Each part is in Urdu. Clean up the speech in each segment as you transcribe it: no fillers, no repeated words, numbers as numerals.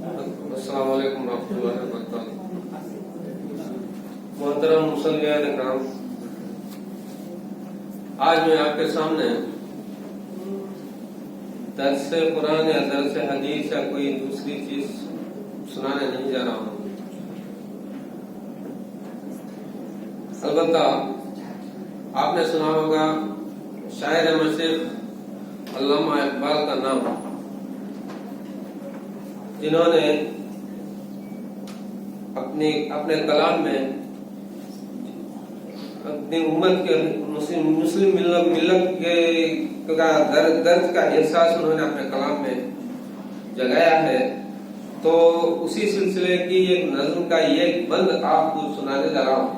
السلام علیکم ورحمۃ اللہ وبرکاتہ۔ محترم مسلمان اکرام، آج میں آپ کے سامنے درس قرآن یا درس حدیث یا کوئی دوسری چیز سنانے نہیں جا رہا ہوں۔ البتہ آپ نے سنا ہوگا شاعر مشرق علامہ اقبال کا نام، جنہوں نے اپنے کلام میں اپنی امت کے مسلم ملت کے درد کا احساس انہوں نے اپنے کلام میں جگایا ہے، تو اسی سلسلے کی ایک نظم کا یہ بند آپ کو سنانے جا رہا ہوں۔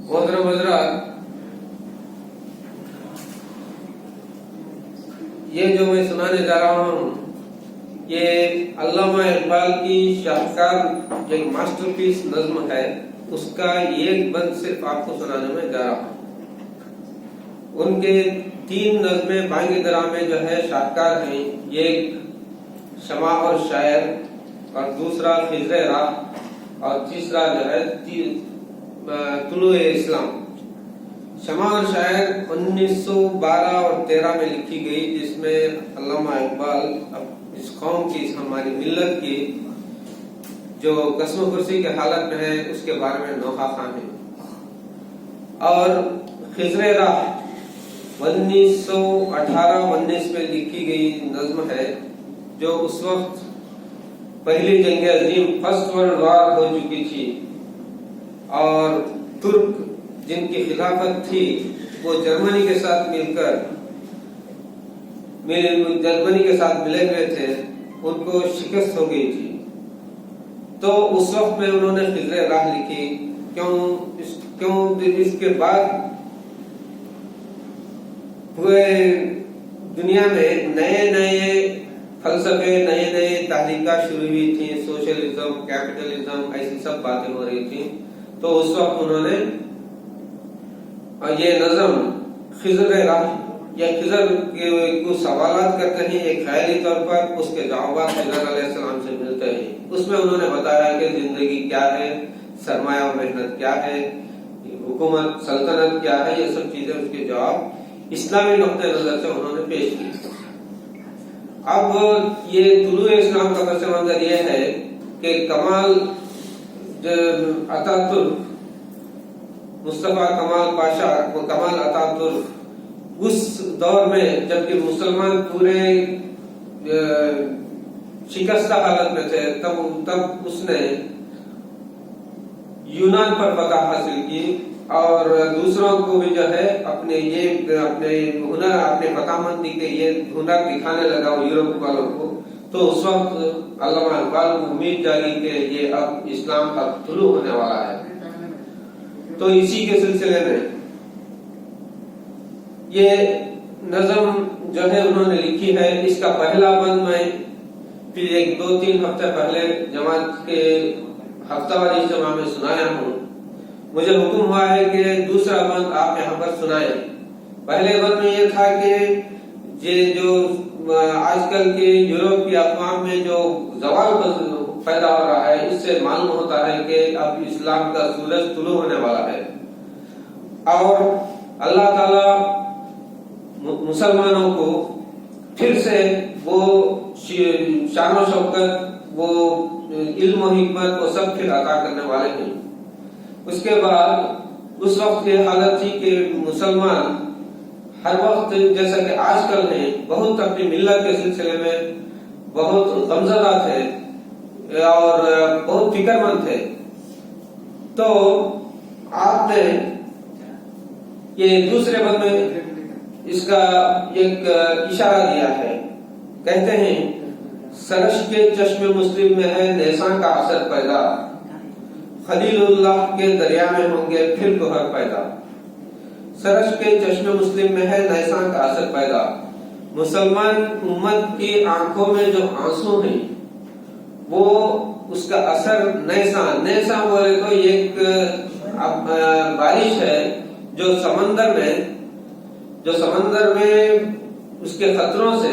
محترم حضرات، یہ جو میں سنانے جا رہا ہوں یہ علامہ اقبال کی شاہکار ایک ماسٹر پیس نظم ہے، اس کا ایک بند صرف آپ کو سنانے میں جا رہا ہوں۔ ان کے 3 نظمیں بانگی درا میں جو ہے شاہکار ہیں، ایک شمع اور شاعر، اور دوسرا خضر راہ، اور تیسرا جو ہے طلوع اسلام۔ شمع اور شاعر 1912 اور 13 میں لکھی گئی، جس میں علامہ اقبال اس قوم کی، اس ہماری ملت کی جو قسم و کرسی کے حالت میں ہے اس کے بارے میں نوحہ خواں ہے۔ اور خضر راہ 1918-19 میں لکھی گئی نظم ہے، جو اس وقت پہلی جنگ عظیم فرسٹ ورلڈ وار ہو چکی تھی، اور ترک جن کی خلافت تھی وہ جرمنی کے ساتھ ملے ہوئے تھے، ان کو شکست ہو گئی تھی۔ تو اس وقت میں انہوں نے خضر راہ لکھی، کیوں اس کے بعد پورے دنیا میں نئے فلسفے، نئے تحریکات شروع ہوئی تھی، سوشلزم، کیپٹلزم، ایسی سب باتیں ہو رہی تھی۔ تو اس وقت انہوں نے یہ نظم خضر راہ یا خضر کے کچھ سوالات کرتے ہیں ایک خیالی طور پر، اس کے جوابات خضر علیہ السلام سے ملتے ہیں۔ اس میں انہوں نے بتایا کہ زندگی کیا ہے، سرمایہ و محنت کیا ہے، حکومت سلطنت کیا ہے، یہ سب چیزیں اس کے جواب اسلامی نقطہ نظر سے انہوں نے پیش کی۔ اب یہ طلوع اسلام کا پس منظر یہ ہے کہ کمال اتاتürk، مصطفیٰ کمال پاشا، کمال اتاتürk اس دور میں جبکہ مسلمان پورے شکستہ حالت میں تھے، تب اس نے یونان پر فتح حاصل کی، اور دوسروں کو بھی جو ہے اپنے ہنر، اپنے فتح مندی کے یہ ہنر دکھانے لگا یورپ والوں کو۔ تو اس وقت علامہ اقبال کو امید جاگی کہ یہ اب اسلام کا طلوع ہونے والا ہے۔ تو اسی کے سلسلے میں یہ نظم جو ہے انہوں نے لکھی ہے، اس کا پہلا بند میں پھر 2-3 ہفتے پہلے جماعت کے ہفتہ واری اجتماع میں سنایا ہوں۔ مجھے حکم ہوا ہے کہ دوسرا بند آپ یہاں پر سنائیں۔ پہلے بند میں یہ تھا کہ یہ جو آج کل کے یورپ کی اقوام میں جو زوال پیدا ہو رہا ہے، اس سے معلوم ہوتا ہے کہ اب اسلام کا سورج طلوع ہونے والا ہے، اور اللہ تعالی مسلمانوں کو پھر سے وہ شان و شوکت، وہ علم و حکمت، وہ سب پھر عطا کرنے والے ہیں۔ اس کے بعد اس وقت یہ حالت تھی کہ مسلمان ہر وقت جیسا کہ آج کل ہیں بہت اپنی ملت کے سلسلے میں بہت غمزدہ تھے اور بہت فکر مند تھے۔ تو آپ نے یہ دوسرے بند میں اس کا ایک اشارہ دیا ہے، کہتے ہیں سرش کے چشم مسلم میں ہے نیساں کا اثر پیدا، خلیل اللہ کے دریا میں ہوں گے پھر گوہر پیدا۔ سرش کے چشم مسلم میں ہے نیساں کا اثر پیدا، مسلمان امت کی آنکھوں میں جو آنسو ہیں وہ اس کا اثر نیساں بولے تو ایک بارش ہے جو سمندر میں اس کے خطروں سے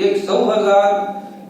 100,000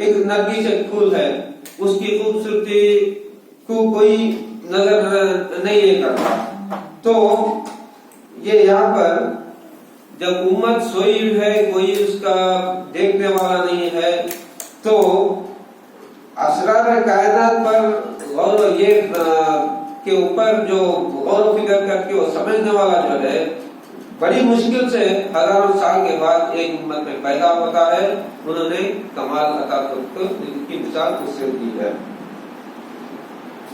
ایک نرگس ایک پھول ہے، اس کی خوبصورتی کو کوئی نظر نہیں کرتا. تو یہ یہاں پر جب امت سوئی ہے، کوئی اس کا دیکھنے والا نہیں ہے، تو اسرار کائنات پر غور یہ کے اوپر جو غور و فکر کر کے وہ سمجھنے والا جو ہے، بڑی مشکل سے ہزاروں سال کے بعد ایک امت میں پیدا ہوتا ہے. انہوں نے کمال عطا کی مثال اس سے دی ہے.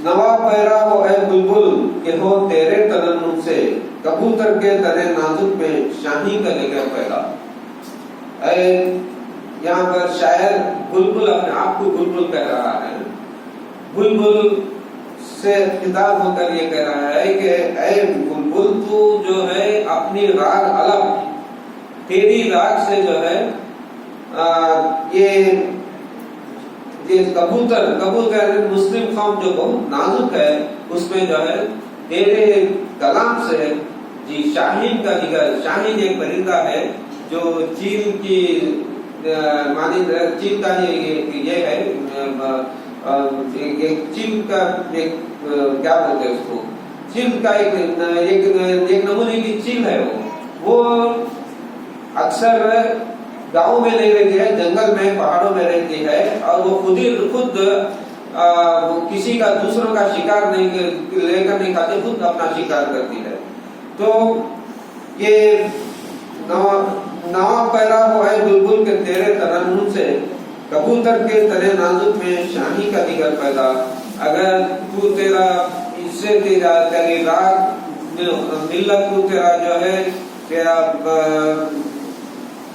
نوا پیرا ہو اے بلبل کہ ہو تیرے ترنم سے، کبوتر کے تنے نازک میں شاہی کا لگا پیدا. یہاں پر شاعر بلبل اپنے آپ کو بلبل کہہ رہا ہے. بلبل سے خطاب ہو کر یہ کہہ رہا ہے کہ اے بلبل تو جو ہے اپنی راگ الگ، تیری راگ سے جو ہے یہ کبوتر مسلم قوم جو بہت نازک ہے، اس میں جو ہے تیرے کلام سے جی شاہین کا دیگر. شاہین ایک پرندہ ہے جو چیل کی مانی، چیل کا یہ ہے، چیل کا ایک کیا بولتے ہیں اس کو، چیل کا ایک نمونے کی چیل ہے. وہ اکثر گاؤں میں نہیں رہتی ہے، جنگل میں پہاڑوں میں رہتی ہے، اور وہ خود کسی کا دوسروں کا شکار نہیں لے کر نہیں کھاتی، خود اپنا شکار کرتی ہے. تو یہ نوا پیدا ہوا ہے بلبل کے تیرے ترنم سے، کبوتر کے تنے نازک میں شاہی کا دیگر پیدا. اگر تو تیرا اس سے تیری راگ ملت کو تیرا جو ہے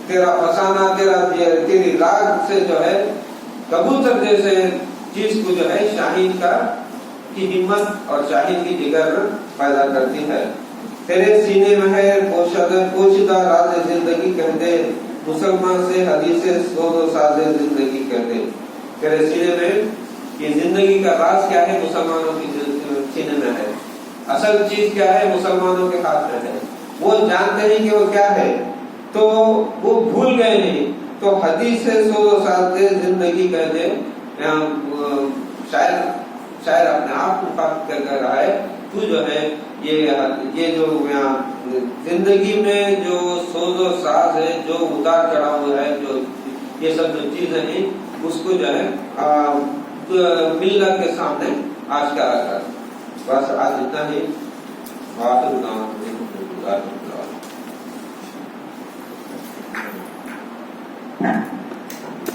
تیرا فسانہ تیری راگ سے جو ہے کبوتر جیسے چیز کو جو ہے شاہین کی ہمت اور شاہین کی جگر پیدا کرتی ہے. تیرے سینے میں ہے پوشیدہ راز زندگی کہتے، مسلمان سے حدیث سوز و ساز زندگی کہتے. تیرے سینے میں یہ زندگی کا راز کیا ہے؟ مسلمانوں کی سینے میں ہے. اصل چیز کیا ہے؟ مسلمانوں کے ہاتھ میں ہے. وہ جانتے نہیں کہ وہ کیا ہے، تو وہ بھول گئے نہیں. تو حدیث سے سوز و ساز زندگی کہتے. شاعر اپنے آپ کو خاطب کر کر رہا ہے تو جو ہے یہ جو زندگی میں جو سوز و ساز ہے، جو اتار چڑھاؤ ہے، جو یہ سب جو چیزیں ہیں، اس کو جو ہے ملت کے سامنے آج کا رکھا. بس آج اتنا ہی. آخر